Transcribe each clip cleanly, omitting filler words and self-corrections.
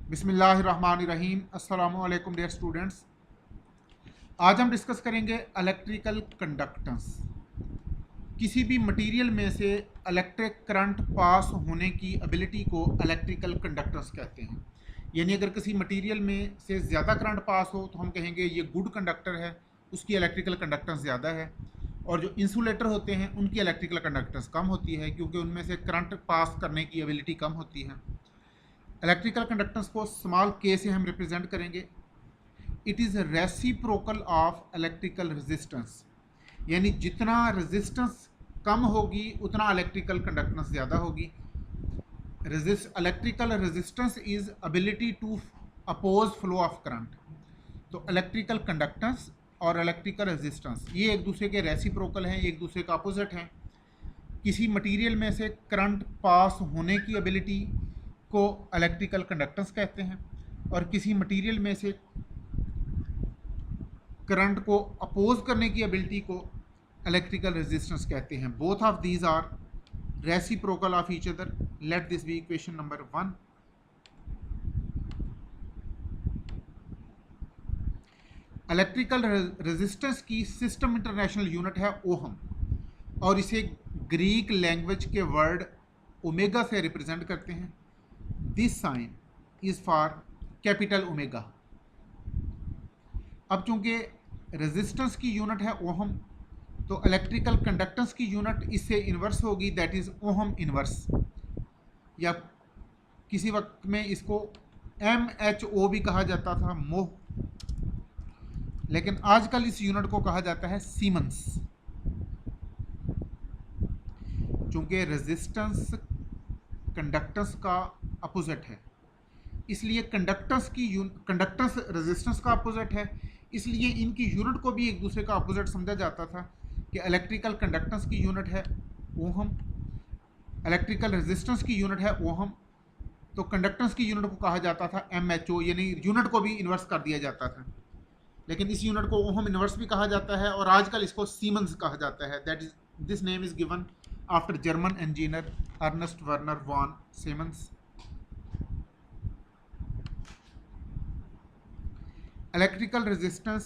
बिस्मिल्लाहिर्रहमानिर्रहीम। अस्सलामु अलैकुम डियर स्टूडेंट्स। आज हम डिस्कस करेंगे इलेक्ट्रिकल कंडक्टेंस। किसी भी मटेरियल में से इलेक्ट्रिक करंट पास होने की एबिलिटी को इलेक्ट्रिकल कंडक्टेंस कहते हैं। यानी अगर किसी मटेरियल में से ज़्यादा करंट पास हो तो हम कहेंगे ये गुड कंडक्टर है, उसकी इलेक्ट्रिकल कंडक्टेंस ज़्यादा है। और जो इंसुलेटर होते हैं उनकी इलेक्ट्रिकल कंडक्टेंस कम होती है क्योंकि उनमें से करंट पास करने की एबिलिटी कम होती है। इलेक्ट्रिकल कंडक्टेंस को स्मॉल के से हम रिप्रेजेंट करेंगे। It is reciprocal of electrical resistance, यानी जितना रेजिस्टेंस कम होगी उतना इलेक्ट्रिकल कंडक्टेंस ज़्यादा होगी। Electrical resistance is ability to oppose flow of current. तो इलेक्ट्रिकल कंडक्टेंस और इलेक्ट्रिकल रेजिस्टेंस ये एक दूसरे के रेसिप्रोकल हैं, एक दूसरे का अपोजिट हैं। किसी मटेरियल में से करंट पास होने की एबिलिटी को इलेक्ट्रिकल कंडक्टेंस कहते हैं और किसी मटेरियल में से करंट को अपोज करने की एबिलिटी को इलेक्ट्रिकल रेजिस्टेंस कहते हैं। Both of these are reciprocal of each other. Let this be equation number 1। Electrical resistance की सिस्टम इंटरनेशनल यूनिट है ओहम और इसे ग्रीक लैंग्वेज के वर्ड ओमेगा से रिप्रेजेंट करते हैं। This sign is for capital omega. अब चूंकि रेजिस्टेंस की यूनिट है ओहम तो इलेक्ट्रिकल कंडक्टेंस की यूनिट इससे इन्वर्स होगी, दैट इज ओहम इन्वर्स, या किसी वक्त में इसको MHO भी कहा जाता था, मोह, लेकिन आजकल इस यूनिट को कहा जाता है सीमेंस। चूंकि रेजिस्टेंस कंडक्टेंस का अपोजिट है इसलिए कंडक्टेंस रेजिस्टेंस का अपोजिट है, इसलिए इनकी यूनिट को भी एक दूसरे का अपोजिट समझा जाता था कि इलेक्ट्रिकल कंडक्टेंस की यूनिट है ओहम, इलेक्ट्रिकल रेजिस्टेंस की यूनिट है ओहम, तो कंडक्टेंस की यूनिट को कहा जाता था MHO, यानी यूनिट को भी इन्वर्स कर दिया जाता था। लेकिन इस यूनिट को ओहम इन्वर्स भी कहा जाता है और आजकल इसको सीमेंस कहा जाता है। That is this name is given after German engineer Ernst Werner von Siemens. Electrical resistance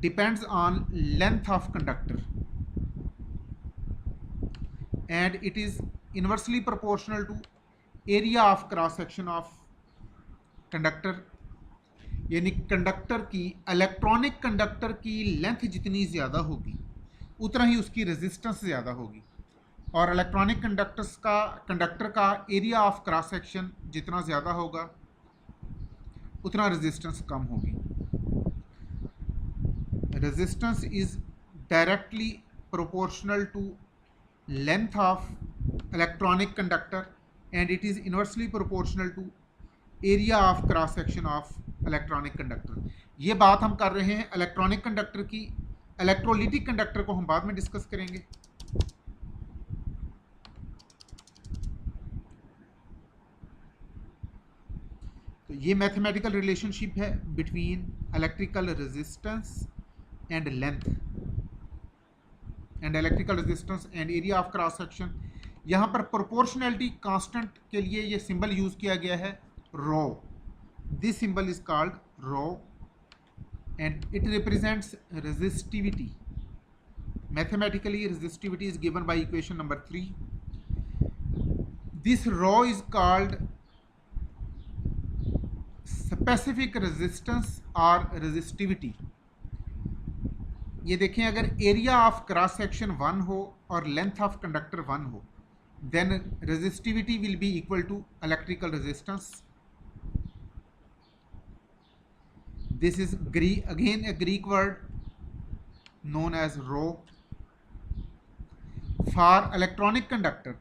depends on length of conductor and it is inversely proportional to area of cross section of conductor। यानी conductor की electronic conductor की length जितनी ज़्यादा होगी उतना ही उसकी resistance ज़्यादा होगी और इलेक्ट्रॉनिक कंडक्टर का एरिया ऑफ क्रॉस सेक्शन जितना ज़्यादा होगा उतना रेजिस्टेंस कम होगी। Resistance is directly proportional to length of electronic conductor and it is inversely proportional to area of cross section of electronic conductor. ये बात हम कर रहे हैं इलेक्ट्रॉनिक कंडक्टर की। इलेक्ट्रोलिटिक कंडक्टर को हम बाद में डिस्कस करेंगे। तो ये मैथमेटिकल रिलेशनशिप है between electrical resistance and length and electrical resistance and area of cross section. यहाँ पर प्रोपोर्शनैलिटी कांस्टेंट के लिए ये सिंबल यूज किया गया है rho. This symbol is called rho and it represents resistivity. Mathematically resistivity is given by equation number 3। This rho is called specific resistance और resistivity. ये देखें, अगर एरिया ऑफ क्रॉस सेक्शन 1 हो और लेंथ ऑफ कंडक्टर 1 हो then resistivity will be equal to electrical resistance. This is again a Greek word known as rho. For electronic conductor,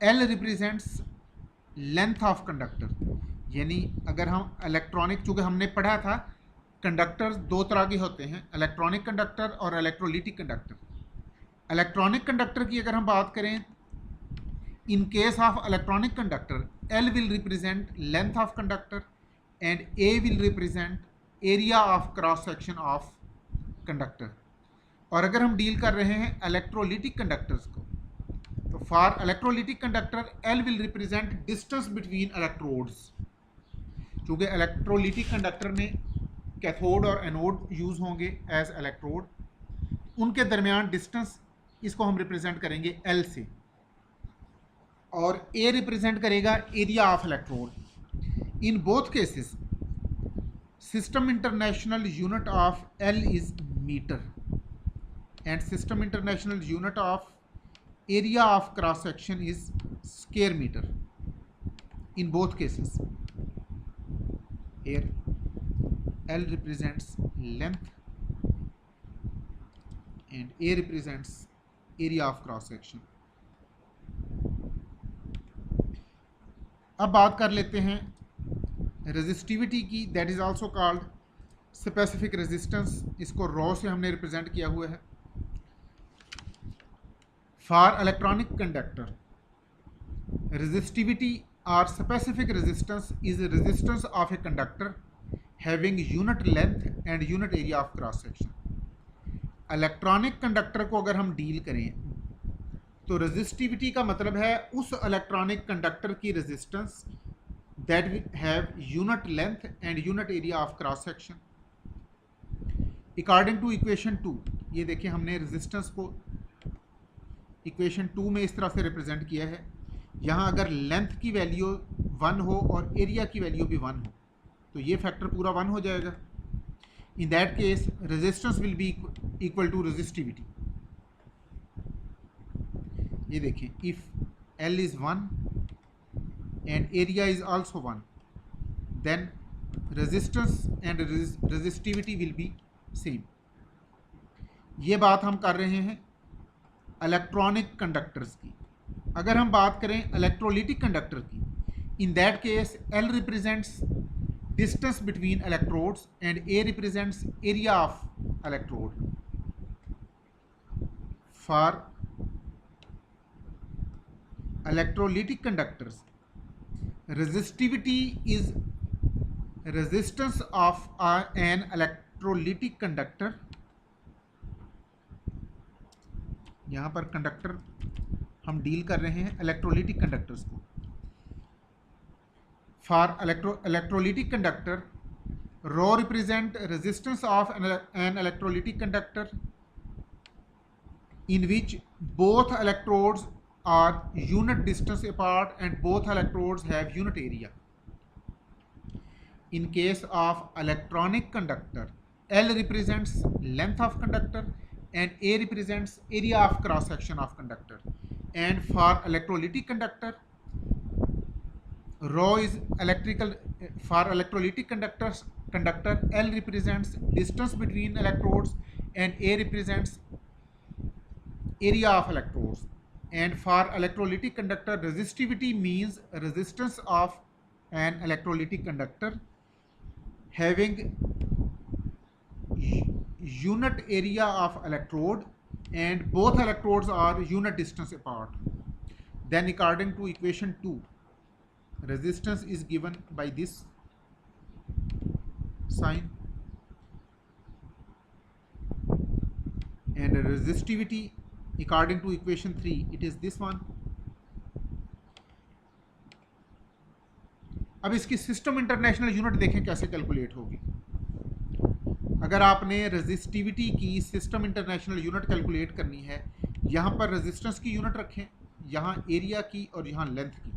L represents length of conductor। यानी अगर हम electronic, चूँकि हमने पढ़ा था कंडक्टर दो तरह के होते हैं, इलेक्ट्रॉनिक कंडक्टर और इलेक्ट्रोलिटिक कंडक्टर। इलेक्ट्रॉनिक कंडक्टर की अगर हम बात करें, इन case of electronic conductor L will represent length of conductor and A will represent area of cross section of conductor। और अगर हम डील कर रहे हैं इलेक्ट्रोलिटिक कंडक्टर्स को तो for electrolytic conductor L will represent distance between electrodes चूँकि electrolytic conductor में कैथोड और एनोड यूज़ होंगे एज इलेक्ट्रोड, उनके दरमियान डिस्टेंस इसको हम रिप्रेजेंट करेंगे L से, और A रिप्रेजेंट करेगा area of electrode. In both cases system international unit of L is metre and system international unit of area of cross section is square meter in both cases. Here L represents length and A represents area of cross section. अब बात कर लेते हैं resistivity की, that is also called specific resistance. इसको raw से हमने represent किया हुआ है। For electronic conductor, resistivity or specific resistance is a resistance of a conductor having unit length and unit area of cross section. Electronic conductor को अगर हम deal करें तो रेजिस्टिविटी का मतलब है उस इलेक्ट्रॉनिक कंडक्टर की resistance that have unit length and unit area of cross section. According to equation 2, ये देखिए हमने रेजिस्टेंस को इक्वेशन 2 में इस तरह से रिप्रेजेंट किया है। यहाँ अगर लेंथ की वैल्यू 1 हो और एरिया की वैल्यू भी 1 हो तो ये फैक्टर पूरा 1 हो जाएगा। In that case resistance will be equal to resistivity. ये देखें, if L is 1 and area is also 1 then resistance and resistivity will be same. ये बात हम कर रहे हैं इलेक्ट्रॉनिक कंडक्टर्स की। अगर हम बात करें इलेक्ट्रोलिटिक कंडक्टर की, in that case L represents distance between electrodes and A represents area of electrode. For electrolytic conductors resistivity is resistance of an electrolytic conductor. यहाँ पर कंडक्टर हम डील कर रहे हैं इलेक्ट्रोलिटिक कंडक्टर्स को। For electrolytic conductor rho represent resistance of an electrolytic conductor in which both electrodes are unit distance apart and both electrodes have unit area. In case of electronic conductor L represents length of conductor and A represents area of cross section of conductor, and for electrolytic conductor rho is electrical. For electrolytic conductor L represents distance between electrodes and A represents area of electrodes, and for electrolytic conductor resistivity means resistance of an electrolytic conductor having unit area of electrode and both electrodes are unit distance apart. Then according to equation 2, resistance is given by this sign and resistivity according to equation 3 it is this one. अब इसकी system international unit देखें कैसे calculate होगी। अगर आपने resistivity की system international unit calculate करनी है, यहाँ पर रेजिस्टेंस की यूनिट रखें, यहाँ एरिया की और यहाँ लेंथ की।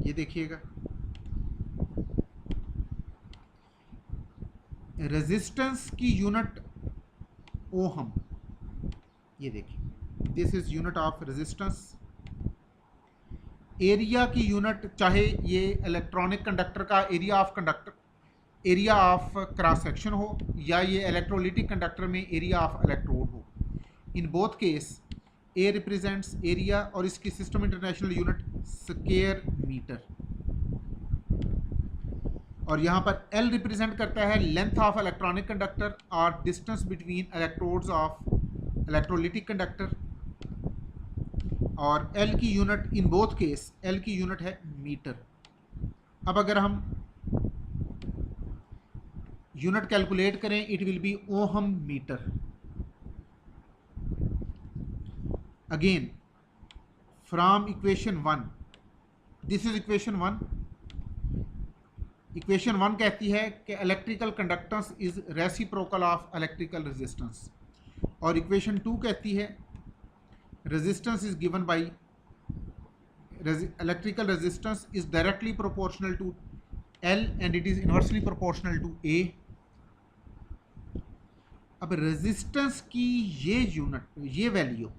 ये देखिएगा, रेजिस्टेंस की यूनिट ओहम, ये देखिए this is unit of resistance. Area की यूनिट, चाहे ये इलेक्ट्रॉनिक कंडक्टर का एरिया ऑफ क्रॉस सेक्शन हो या ये इलेक्ट्रोलिटिक कंडक्टर में एरिया ऑफ इलेक्ट्रोड हो, in both case A represents area और इसकी system international unit square metre, और यहाँ पर L रिप्रेजेंट करता है लेंथ ऑफ इलेक्ट्रॉनिक कंडक्टर और distance between electrodes of electrolytic conductor, और L की unit in both case L की यूनिट है मीटर। अब अगर हम यूनिट कैलकुलेट करें it will be ohm metre. Again from equation 1, this is equation 1, equation 1 कहती है कि electrical conductance is reciprocal of electrical resistance, और इक्वेशन 2 कहती है resistance is given by electrical resistance is directly proportional to L and it is inversely proportional to A। अब resistance की ये value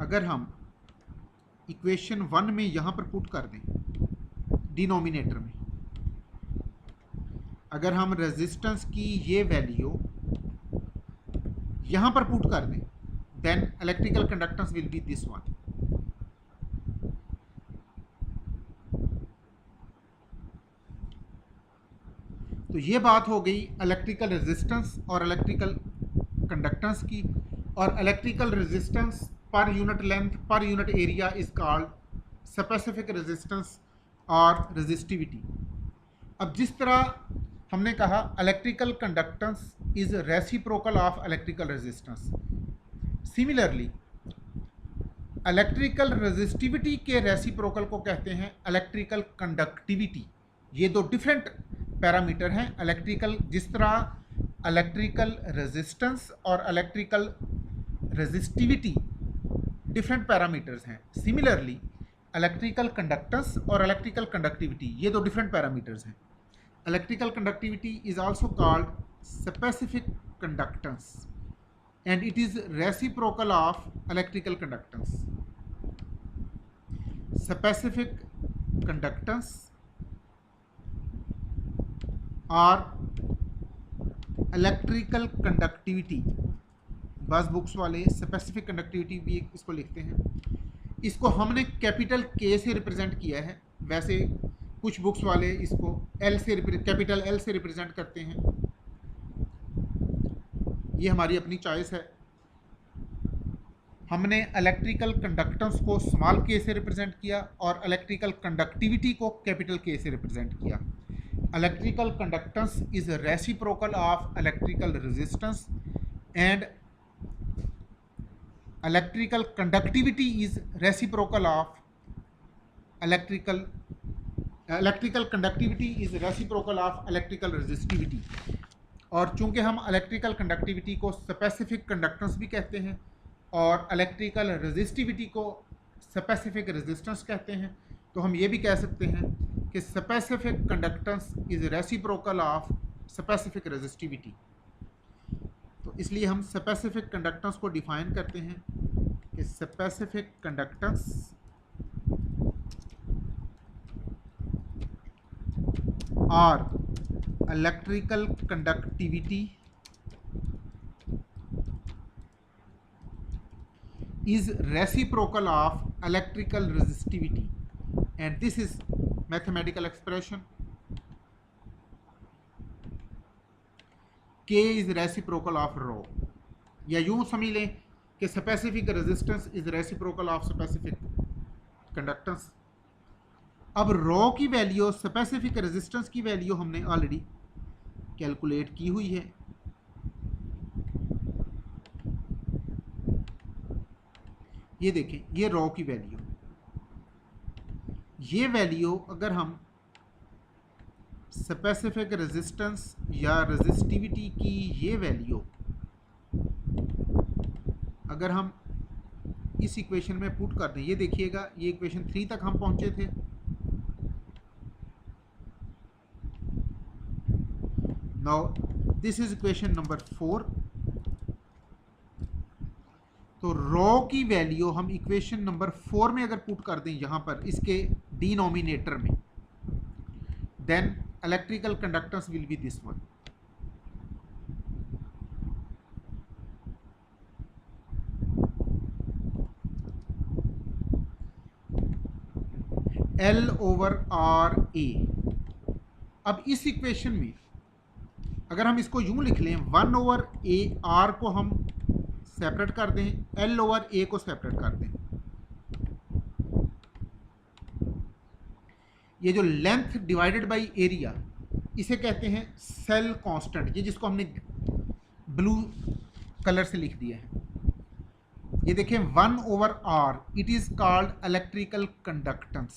अगर हम इक्वेशन 1 में यहां पर पुट कर दें डिनोमिनेटर में, अगर हम रेजिस्टेंस की ये वैल्यू यहां पर पुट कर दें, then electrical conductance will be this one. तो ये बात हो गई इलेक्ट्रिकल रेजिस्टेंस और इलेक्ट्रिकल कंडक्टेंस की। और electrical resistance per unit length per unit area is called specific resistance और रेजिस्टिविटी। अब जिस तरह हमने कहा electrical conductance is reciprocal of electrical resistance, similarly electrical resistivity के रेसिप्रोकल को कहते हैं इलेक्ट्रिकल कंडक्टिविटी। ये दो डिफरेंट पैरामीटर हैं। इलेक्ट्रिकल, जिस तरह इलेक्ट्रिकल रेजिस्टेंस और इलेक्ट्रिकल रेजिस्टिविटी डिफरेंट पैरामीटर्स हैं, सिमिलरली इलेक्ट्रिकल कंडक्टेंस और इलेक्ट्रिकल कंडक्टिविटी ये दो डिफरेंट पैरामीटर्स हैं। Electrical conductivity is also called specific conductance and it is reciprocal of electrical conductance। Specific conductance और electrical conductivity, बस books वाले specific conductivity भी इसको लिखते हैं। इसको हमने कैपिटल के से रिप्रेजेंट किया है, वैसे कुछ बुक्स वाले इसको कैपिटल एल से रिप्रेजेंट करते हैं। ये हमारी अपनी चॉइस है। हमने इलेक्ट्रिकल कंडक्टेंस को स्मॉल के से रिप्रेजेंट किया और इलेक्ट्रिकल कंडक्टिविटी को कैपिटल के से रिप्रेजेंट किया। Electrical conductance is reciprocal of electrical resistance and electrical conductivity is reciprocal of electrical conductivity is reciprocal of electrical resistivity. और चूंकि हम इलेक्ट्रिकल कंडक्टिविटी को स्पेसिफिक कंडक्टेंस भी कहते हैं और इलेक्ट्रिकल रेजिस्टिविटी को स्पेसिफिक रेजिस्टेंस कहते हैं, तो हम ये भी कह सकते हैं कि specific conductance is reciprocal of specific resistivity. तो इसलिए हम स्पेसिफिक कंडक्टेंस को डिफाइन करते हैं कि स्पेसिफिक कंडक्टेंस और electrical conductivity is reciprocal of electrical resistivity and this is mathematical expression K is reciprocal of rho, या यूं समझ लें कि specific resistance is reciprocal of specific conductance। अब रो की वैल्यू, स्पेसिफिक रेजिस्टेंस की वैल्यू हमने ऑलरेडी कैलकुलेट की हुई है। ये देखें, ये रो की वैल्यू, ये वैल्यू अगर हम स्पेसिफिक रेजिस्टेंस या रेजिस्टिविटी की ये वैल्यू अगर हम इस इक्वेशन में पुट कर दें, ये देखिएगा ये इक्वेशन 3 तक हम पहुंचे थे। Now this is equation number 4। तो रो की वैल्यू हम इक्वेशन नंबर 4 में अगर पुट कर दें यहाँ पर इसके डिनोमिनेटर में, then electrical conductance will be this one. L over RA। अब इस इक्वेशन में अगर हम इसको यूं लिख लें, 1 ओवर ए आर को हम सेपरेट कर दें, एल ओवर ए को सेपरेट कर दें। ये जो लेंथ डिवाइडेड बाय एरिया, इसे कहते हैं सेल कांस्टेंट, ये जिसको हमने ब्लू कलर से लिख दिया है। ये देखें 1 over R, it is called electrical conductance.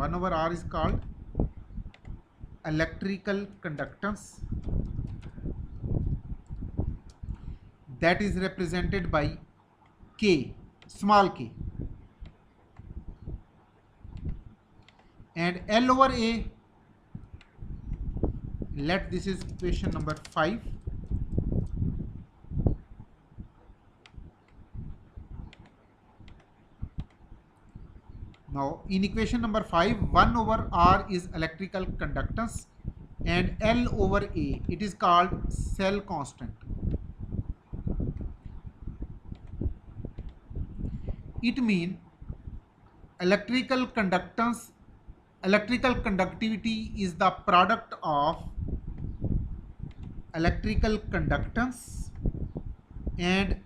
1 over R is called electrical conductance, that is represented by K, small k, and L over A, let this is equation number 5. Now in equation number 5, 1 over R is electrical conductance and L over A, it is called cell constant. It means electrical conductance, electrical conductivity is the product of electrical conductance and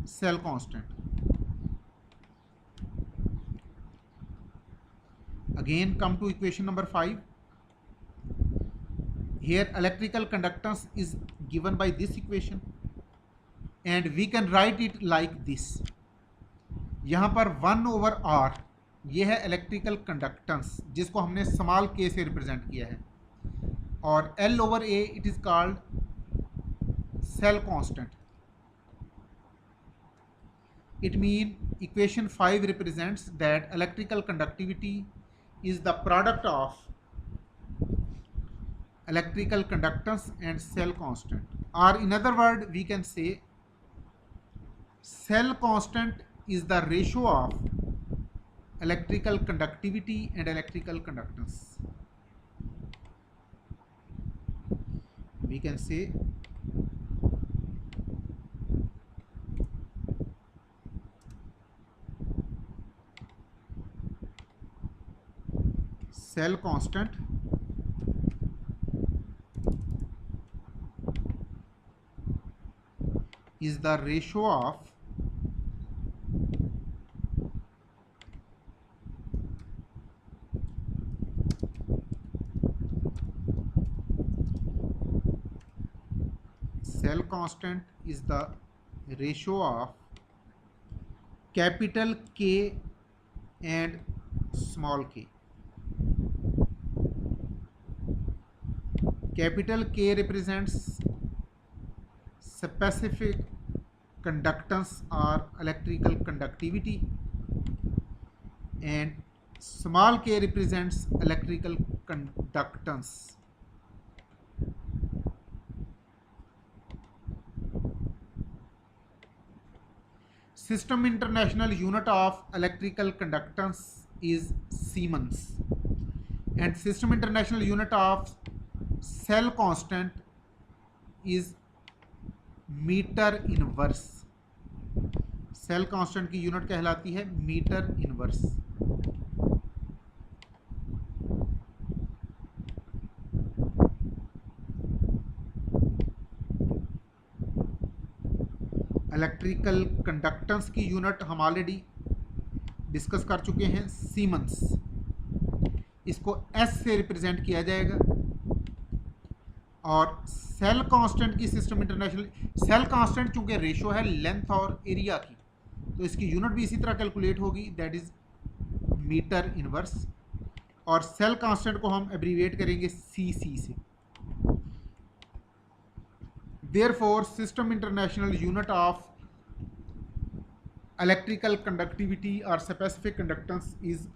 cell constant. Again come to equation number 5. Here electrical conductance is given by this equation and we can write it like this. यहाँ पर 1 over R ये है electrical conductance जिसको हमने small k से represent किया है, और L over A it is called cell constant. It means equation 5 represents that electrical conductivity is the product of electrical conductance and cell constant. Or in other words, we can say cell constant is the ratio of electrical conductivity and electrical conductance. We can say cell constant is the ratio of cell constant is the ratio of capital K and small k. Capital K represents specific conductance or electrical conductivity and small k represents electrical conductance. System International unit of electrical conductance is Siemens, and System International unit of cell constant is metre inverse. Cell constant की unit कहलाती है metre inverse. Electrical conductance की unit हम already discuss कर चुके हैं, siemens. इसको S से रिप्रेजेंट किया जाएगा. और सेल कांस्टेंट की सिस्टम इंटरनेशनल, सेल कांस्टेंट चूंकि रेशो है लेंथ और एरिया की, तो इसकी यूनिट भी इसी तरह कैलकुलेट होगी, दैट इज मीटर इनवर्स. और सेल कांस्टेंट को हम एब्रीविएट करेंगे सीसी से. Therefore system international unit of electrical conductivity और specific conductance is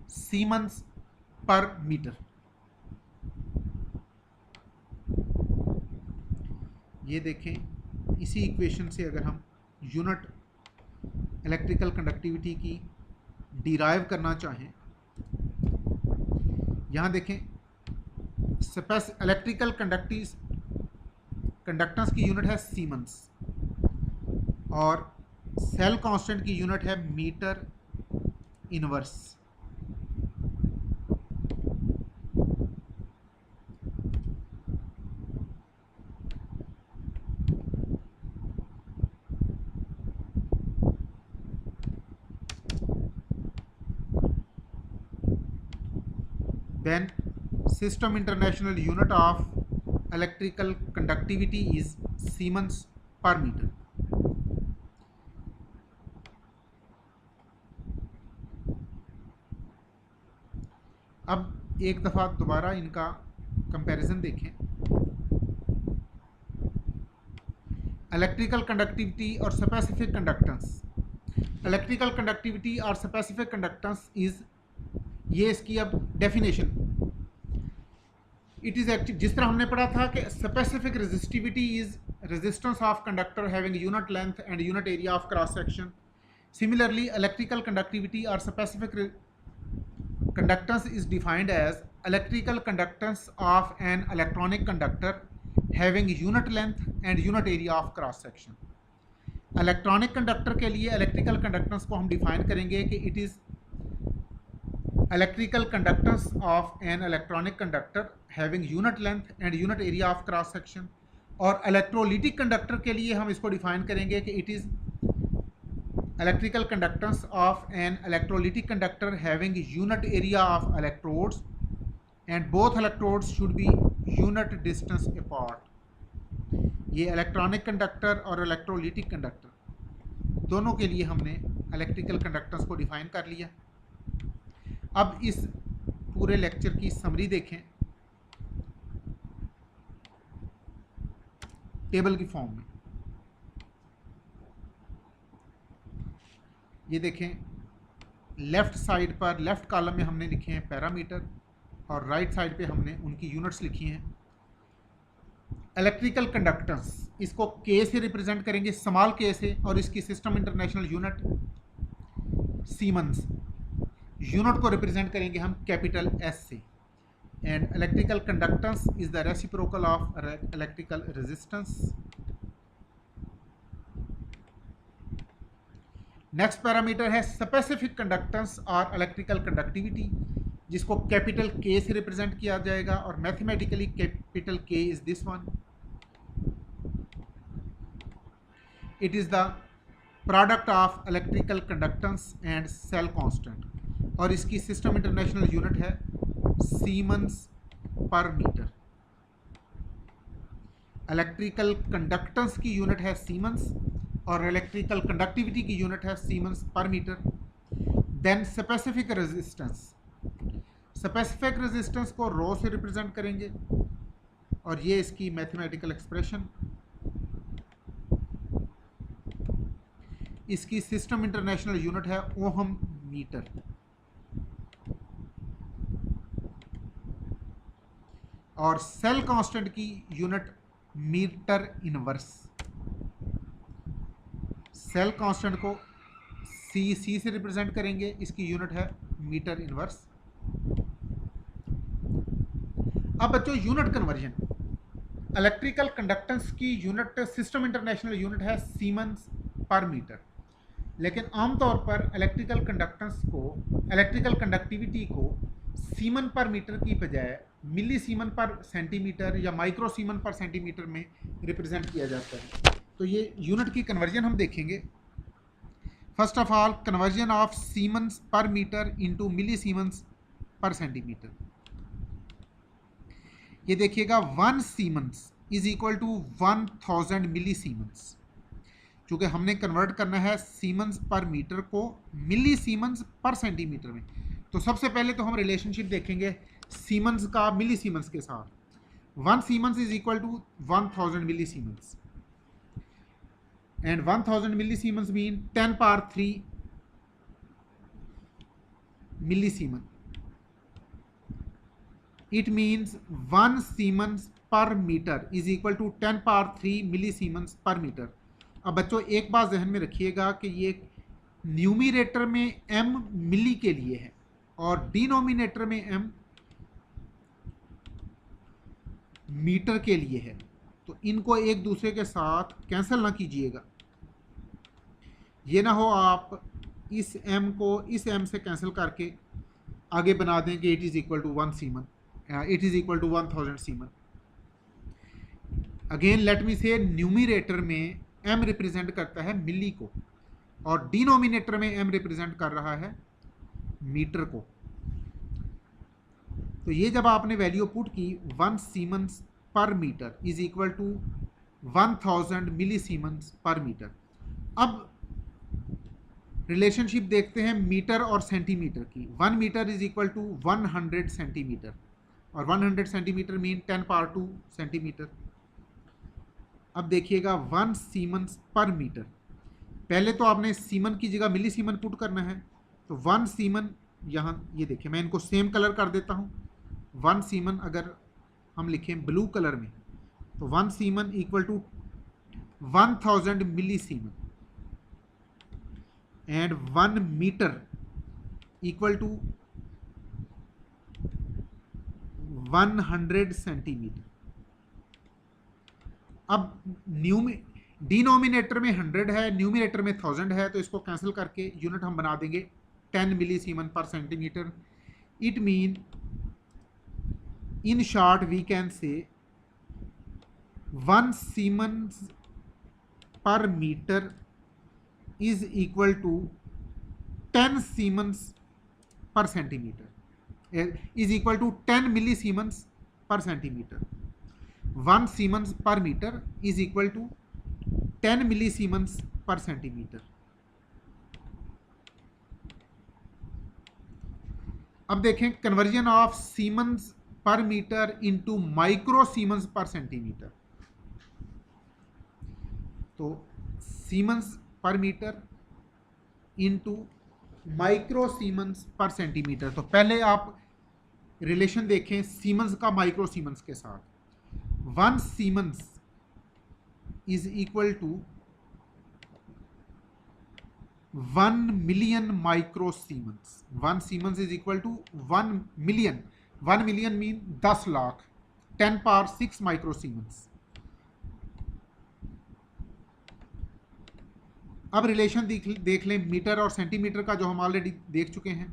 siemens per metre. ये देखें, इसी इक्वेशन से अगर हम यूनिट इलेक्ट्रिकल कंडक्टिविटी की डिराइव करना चाहें, यहाँ देखें इलेक्ट्रिकल कंडक्टेंस की यूनिट है सीमेंस और सेल कांस्टेंट की यूनिट है metre inverse. Then System International unit of electrical conductivity is Siemens per meter. अब एक दफ़ा दोबारा इनका कंपैरिजन देखें। इलेक्ट्रिकल कंडक्टिविटी और स्पेसिफिक कंडक्टेंस। इलेक्ट्रिकल कंडक्टिविटी और स्पेसिफिक कंडक्टेंस इज, ये इसकी अब डेफिनेशन, इट इज एक्टिव, जिस तरह हमने पढ़ा था कि specific resistivity is resistance of conductor having unit length and unit area of cross section. Similarly electrical conductivity और specific conductance is defined as electrical conductance of an electronic conductor having unit length and unit area of cross section. Electronic conductor के लिए electrical conductance को हम define करेंगे कि it is electrical conductance of an electronic conductor having unit length and unit area of cross section। और electrolytic conductor के लिए हम इसको डिफाइन करेंगे कि it is electrical conductance of an electrolytic conductor having unit area of electrodes and both electrodes should be unit distance apart। ये electronic conductor और electrolytic conductor दोनों के लिए हमने इलेक्ट्रिकल कंडक्टेंस को डिफाइन कर लिया। अब इस पूरे लेक्चर की समरी देखें टेबल की फॉर्म में। ये देखें, लेफ्ट साइड पर लेफ्ट कॉलम में हमने लिखे हैं पैरामीटर और राइट साइड पे हमने उनकी यूनिट्स लिखी हैं। इलेक्ट्रिकल कंडक्टेंस, इसको के से रिप्रेजेंट करेंगे, स्मॉल के से, और इसकी system international unit siemens. Unit को रिप्रेजेंट करेंगे हम कैपिटल एस से। And electrical conductance is the reciprocal of electrical resistance. Next parameter है स्पेसिफिक कंडक्टेंस और इलेक्ट्रिकल कंडक्टिविटी, जिसको कैपिटल के से रिप्रेजेंट किया जाएगा और mathematically capital K is this one. It is the product of electrical conductance and cell constant, और इसकी system international unit है siemens per metre. Electrical conductance की यूनिट है सीमेंस और इलेक्ट्रिकल कंडक्टिविटी की यूनिट है siemens per metre. Then specific resistance, specific resistance को rho से रिप्रेजेंट करेंगे और ये इसकी मैथमेटिकल एक्सप्रेशन। इसकी सिस्टम इंटरनेशनल यूनिट है ओहम मीटर। और सेल कांस्टेंट की unit metre inverse. Cell constant को सी से रिप्रेजेंट करेंगे, इसकी यूनिट है मीटर इनवर्स। अब बच्चों यूनिट कन्वर्जन, इलेक्ट्रिकल कंडक्टेंस की यूनिट सिस्टम इंटरनेशनल यूनिट है सीमेंस पर मीटर, लेकिन आमतौर पर इलेक्ट्रिकल कंडक्टेंस को, इलेक्ट्रिकल कंडक्टिविटी को सीमन पर मीटर की बजाय मिली सीमन पर सेंटीमीटर या माइक्रो सीमन पर सेंटीमीटर में रिप्रेजेंट किया जाता है। तो ये यूनिट की कन्वर्जन हम देखेंगे। First of all conversion of siemens per metre into milli siemens per centimetre. ये देखिएगा 1 siemens is equal to 1000 milli siemens. चूँकि हमने कन्वर्ट करना है सीमन्स पर मीटर को मिली सीमन्स पर सेंटीमीटर में, तो सबसे पहले तो हम रिलेशनशिप देखेंगे सीमन्स का मिली सीमन्स के साथ। 1 siemens is equal to 1000 milli siemens and 1000 milli siemens mean 10 power 3 milli siemen. It means 1 siemens per metre is equal to 10 power 3 milli siemens per metre. अब बच्चों एक बात जहन में रखिएगा कि ये न्यूमिरेटर में m मिली के लिए है और डिनोमिनेटर में m मीटर के लिए है, तो इनको एक दूसरे के साथ कैंसिल ना कीजिएगा। ये ना हो आप इस m को इस m से कैंसिल करके आगे बना देंगे it is equal to 1 siemens, it is equal to 1000 siemens. Again let me say numerator में m रिप्रेजेंट करता है मिली को और डिनोमिनेटर में m रिप्रेजेंट कर रहा है मीटर को। तो ये जब आपने वैल्यू पुट की 1 siemens per metre is equal to 1000 milli siemens per metre. अब रिलेशनशिप देखते हैं मीटर और सेंटीमीटर की। 1 metre is equal to 100 centimetre, और 100 सेंटीमीटर मीन 10 पावर 2 सेंटीमीटर। अब देखिएगा 1 सीमन्स पर मीटर, पहले तो आपने सीमन की जगह मिली सीमन पुट करना है, तो 1 सीमन यहाँ, ये देखिए मैं इनको सेम कलर कर देता हूँ। 1 सीमन अगर हम लिखें ब्लू कलर में, तो 1 siemens equal to 1000 milli siemens, and 1 metre equal to 100 centimetre. अब डिनोमिनेटर में 100 है, न्यूमिनेटर में 1000 है, तो इसको कैंसिल करके यूनिट हम बना देंगे 10 milli siemens per centimetre. It mean in short we can say 1 siemens per metre is equal to 10 Siemens per centimeter, is equal to 10 millisiemens per centimeter. 1 Siemens per meter is equal to 10 millisiemens per centimeter. अब देखें conversion of siemens per metre into micro siemens per centimetre. तो Simmons per metre into micro siemens per centimetre. तो पहले आप relation देखें Simmons का micro Simmons के साथ। 1 siemens is equal to 1 million micro siemens. 1 siemens is equal to 1 million. 1 million mean 10 lakh, 10 power 6 micro siemens. अब relation देख लें मीटर और सेंटीमीटर का, जो हम ऑलरेडी देख चुके हैं।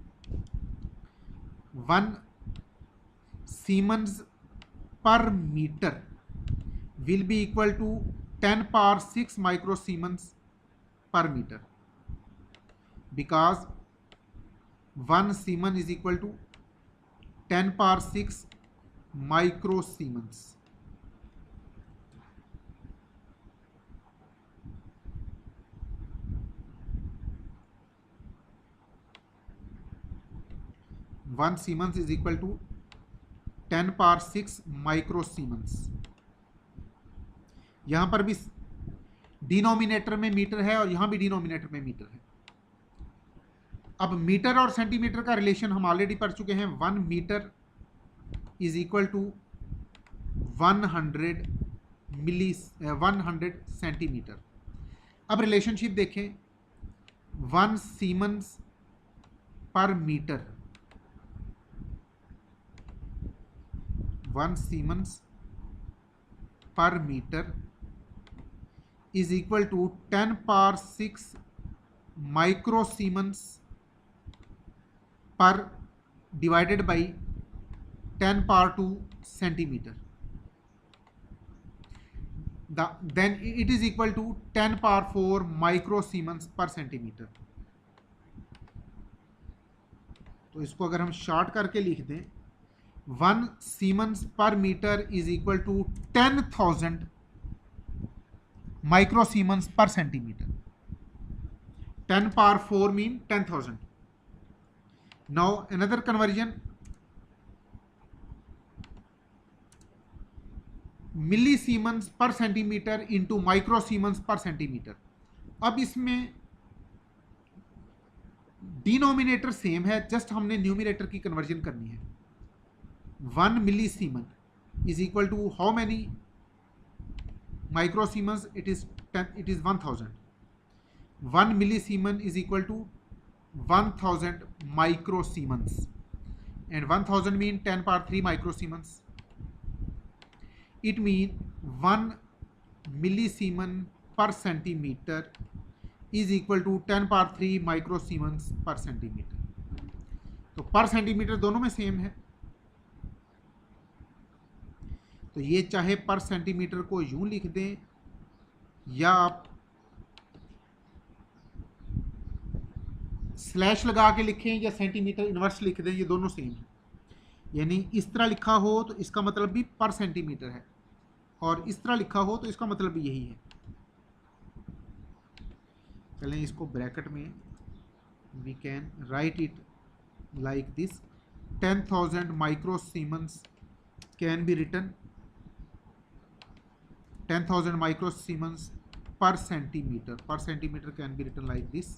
1 siemens per metre will be equal to 10 power 6 micro siemens per metre, because 1 siemen is equal to 10 power 6 micro siemens. One siemens is equal to 10 power 6 micro siemens. यहां पर भी डिनोमिनेटर में मीटर है और यहां भी डिनोमिनेटर में metre है। अब मीटर और सेंटीमीटर का रिलेशन हम ऑलरेडी पढ़ चुके हैं। 1 metre is equal to 100 centimetre. अब रिलेशनशिप देखें 1 siemens per metre, 1 siemens per metre is equal to 10 power 6 micro siemens per divided by 10 power 2 centimetre. Then it is equal to 10 power 4 micro siemens per centimetre. तो इसको अगर हम short करके लिख दें, 1 siemens per metre is equal to 10,000 micro siemens per centimetre. 10 power 4 mean 10,000। Now another conversion, milli siemens per centimetre into micro siemens per centimetre. अब इसमें denominator same है, जस्ट हमने न्यूमिनेटर की कन्वर्जन करनी है। 1 milli siemens is equal to how many micro siemens? It is 1000। 1 milli siemens is equal to 1000 micro siemens, and 1000 mean 10 power 3 micro siemens. It mean 1 milli siemens per centimetre is equal to 10 power 3 micro siemens per centimetre. तो per centimetre दोनों में same है, तो ये चाहे पर centimetre को यूं लिख दें या आप स्लैश लगा के लिखें या सेंटीमीटर इनवर्स लिख दें, ये दोनों सेम है। यानी इस तरह लिखा हो तो इसका मतलब भी पर सेंटीमीटर है, और इस तरह लिखा हो तो इसका मतलब भी यही है। चलें इसको ब्रैकेट में we can write it like this. 10,000 microsiemens can be written 10,000 microsiemens per centimeter. Per centimeter can be written like this.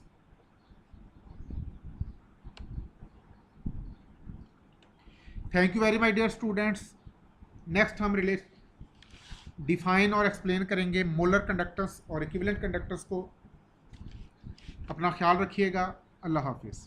Thank you very my dear students. Next हम डिफाइन और एक्सप्लेन करेंगे मोलर कंडक्टर्स और equivalent conductors को. अपना ख्याल रखिएगा. अल्लाह हाफिज़.